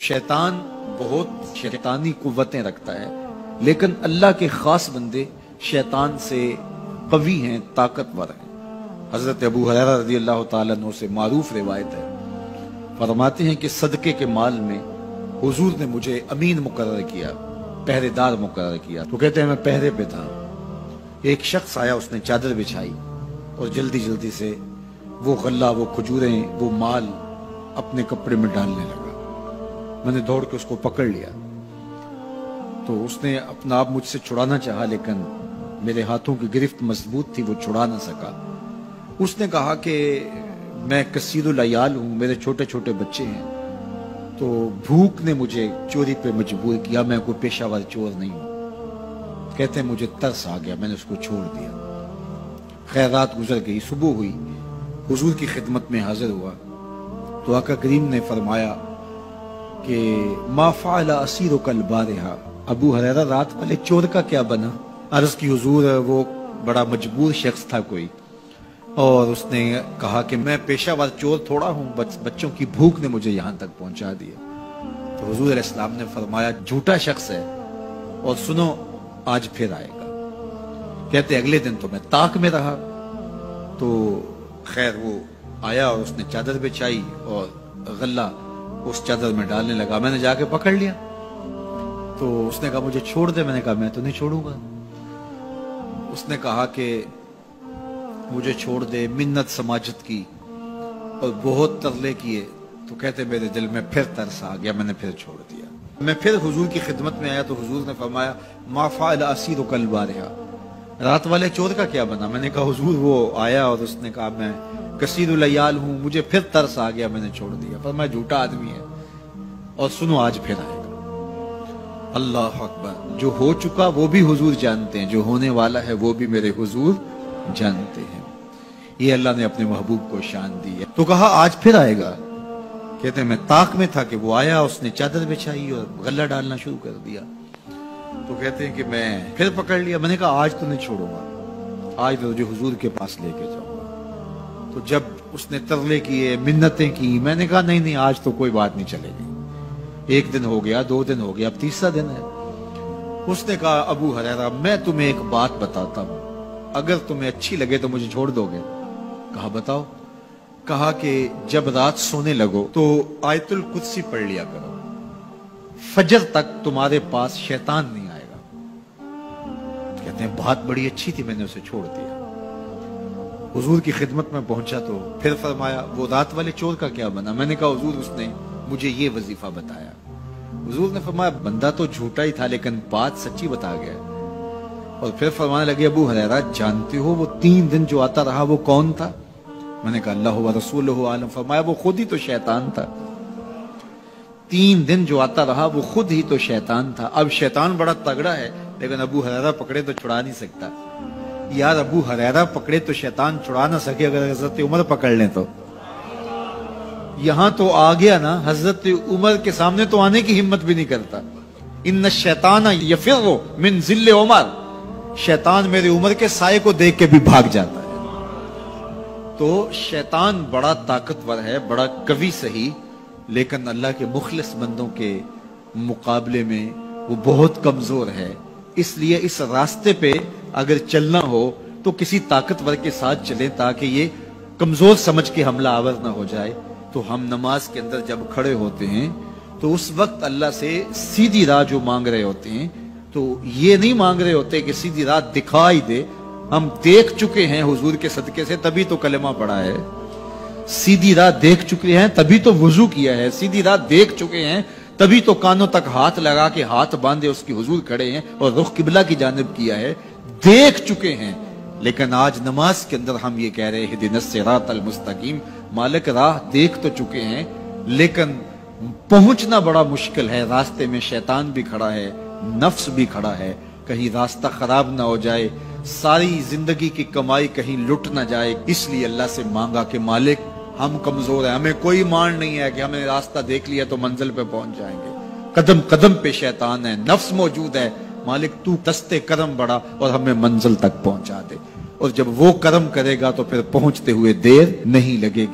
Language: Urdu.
شیطان بہت شیطانی قوتیں رکھتا ہے، لیکن اللہ کے خاص بندے شیطان سے قوی ہیں، طاقتور ہیں۔ حضرت ابو ہریرہ رضی اللہ تعالیٰ عنہ سے معروف روایت ہے، فرماتے ہیں کہ صدقے کے مال میں حضور نے مجھے امین مقرر کیا، پہرے دار مقرر کیا۔ تو کہتے ہیں میں پہرے پہ تھا، ایک شخص آیا، اس نے چادر بچھائی اور جلدی جلدی سے وہ غلہ، وہ کھجوریں، وہ مال اپنے کپڑے میں ڈالنے لگا۔ میں نے دوڑ کے اس کو پکڑ لیا، تو اس نے اپنا آپ مجھ سے چھڑانا چاہا، لیکن میرے ہاتھوں کی گرفت مضبوط تھی، وہ چھڑا نہ سکا۔ اس نے کہا کہ میں کثیر العیال ہوں، میرے چھوٹے چھوٹے بچے ہیں، تو بھوک نے مجھے چوری پہ مجبور کیا، میں کوئی پیشہ ور چور نہیں ہوں۔ کہتے ہیں مجھے ترس آ گیا، میں نے اس کو چھوڑ دیا۔ خیر رات گزر گئی، صبح ہوئی، حضور کی خدمت میں حاضر ہوا تو آقا کریم نے فرمایا کہ ما فعل اسیرک البارحہ، ابو ہریرہ رات والے چور کا کیا بنا؟ عرض کی حضور وہ بڑا مجبور شخص تھا کوئی، اور اس نے کہا کہ میں پیشہ ور چور تھوڑا ہوں، بچوں کی بھوک نے مجھے یہاں تک پہنچا دیا۔ تو حضور علیہ السلام نے فرمایا جھوٹا شخص ہے، اور سنو آج پھر آئے گا۔ کہتے اگلے دن تو میں طاق میں رہا، تو خیر وہ آیا اور اس نے چادر بچھائی اور غلہ اس چادر میں ڈالنے لگا۔ میں نے جا کے پکڑ لیا، تو اس نے کہا مجھے چھوڑ دے۔ میں نے کہا میں تو نہیں چھوڑوں گا۔ اس نے کہا کہ مجھے چھوڑ دے، منت سماجت کی اور بہت ترلے کیے، تو کہتے میرے دل میں پھر ترس آ گیا، میں نے پھر چھوڑ دیا۔ میں پھر حضور کی خدمت میں آیا تو حضور نے فرمایا ما فعل اسیرک البارحہ، رات والے چور کا کیا بنا؟ میں نے کہا حضور وہ آیا اور اس نے کہا میں کثیر العیال ہوں، مجھے پھر ترس آ گیا، میں نے چھوڑ دیا۔ پر میں جھوٹا آدمی ہے، اور سنو آج پھر آئے گا۔ اللہ اکبر! جو ہو چکا وہ بھی حضور جانتے ہیں، جو ہونے والا ہے وہ بھی میرے حضور جانتے ہیں۔ یہ اللہ نے اپنے محبوب کو شان دی ہے۔ تو کہا آج پھر آئے گا۔ کہتے ہیں میں طاق میں تھا کہ وہ آیا، اس نے چادر بچھائی اور غلہ ڈالنا شروع کر دیا۔ تو کہتے ہیں کہ میں پھر پکڑ لیا۔ میں نے کہا آج تو نہیں چھوڑوں گا، آج تو جو حضور کے پاس لے کے جاؤں گا۔ تو جب اس نے ترلے کیے، منتیں کی، میں نے کہا نہیں آج تو کوئی بات نہیں چلے گی۔ ایک دن ہو گیا، 2 دن ہو گیا، اب تیسرا دن ہے۔ اس نے کہا ابو ہریرہ میں تمہیں ایک بات بتاتا ہوں، اگر تمہیں اچھی لگے تو مجھے چھوڑ دو گے؟ کہا بتاؤ۔ کہا کہ جب رات سونے لگو تو آیت القدسی پڑھ لیا کرو، فجر تک تمہارے پاس شیطان نہیں آئے گا۔ کہتے ہیں بات بڑی اچھی تھی، میں نے اسے چھوڑ دیا۔ حضور کی خدمت میں پہنچا تو پھر فرمایا وہ رات والے چور کا کیا بنا؟ میں نے کہا حضور اس نے مجھے یہ وظیفہ بتایا۔ حضور نے فرمایا بندہ تو جھوٹا ہی تھا، لیکن بات سچی بتا گیا۔ اور پھر فرمانے لگے ابو ہریرہ جانتے ہو وہ 3 دن جو آتا رہا وہ کون تھا؟ میں نے کہا اللہ و رسولہ عالم۔ فرمایا وہ خود ہی تو شیطان تھا۔ 3 دن جو آتا رہا وہ خود ہی تو شیطان تھا۔ اب شیطان بڑا تگڑا ہے، لیکن ابو ہریرہ پکڑے تو چھڑا نہیں سکتا۔ یار ابو ہریرہ پکڑے تو شیطان چھڑا نہ سکے، اگر حضرت عمر پکڑ لیں تو؟ یہاں تو آ گیا نا، حضرت عمر کے سامنے تو آنے کی ہمت بھی نہیں کرتا۔ ان الشیطان یفر من ظل عمر، شیطان میرے عمر کے سائے کو دیکھ کے بھی بھاگ جاتا ہے۔ تو شیطان بڑا طاقتور ہے، بڑا قوی صحیح، لیکن اللہ کے مخلص بندوں کے مقابلے میں وہ بہت کمزور ہے۔ اس لیے اس راستے پہ اگر چلنا ہو تو کسی طاقتور کے ساتھ چلیں، تاکہ یہ کمزور سمجھ کے حملہ آور نہ ہو جائے۔ تو ہم نماز کے اندر جب کھڑے ہوتے ہیں تو اس وقت اللہ سے سیدھی راہ جو مانگ رہے ہوتے ہیں، تو یہ نہیں مانگ رہے ہوتے کہ سیدھی راہ دکھائی دے۔ ہم دیکھ چکے ہیں حضور کے صدقے سے، تبھی تو کلمہ پڑھا ہے۔ سیدھی راہ دیکھ چکے ہیں تبھی تو وضو کیا ہے۔ سیدھی راہ دیکھ چکے ہیں تبھی تو کانوں تک ہاتھ لگا کے ہاتھ باندھے اس کی حضور کھڑے ہیں اور رخ قبلہ کی جانب کیا ہے۔ دیکھ چکے ہیں، لیکن آج نماز کے اندر ہم یہ کہہ رہے ہیں اہدنا الصراط المستقیم، مالک راہ دیکھ تو چکے ہیں، لیکن پہنچنا بڑا مشکل ہے۔ راستے میں شیطان بھی کھڑا ہے، نفس بھی کھڑا ہے، کہیں راستہ خراب نہ ہو جائے، ساری زندگی کی کمائی کہیں لٹ نہ جائے۔ اس لیے اللہ سے مانگا کہ مالک ہم کمزور ہیں، ہمیں کوئی مان نہیں ہے کہ ہمیں راستہ دیکھ لیا تو منزل پہ پہنچ جائیں گے۔ قدم قدم پہ شیطان ہے، نفس موجود ہے، مالک تو دستے کرم بڑھا اور ہمیں منزل تک پہنچا دے۔ اور جب وہ کرم کرے گا تو پھر پہنچتے ہوئے دیر نہیں لگے گی۔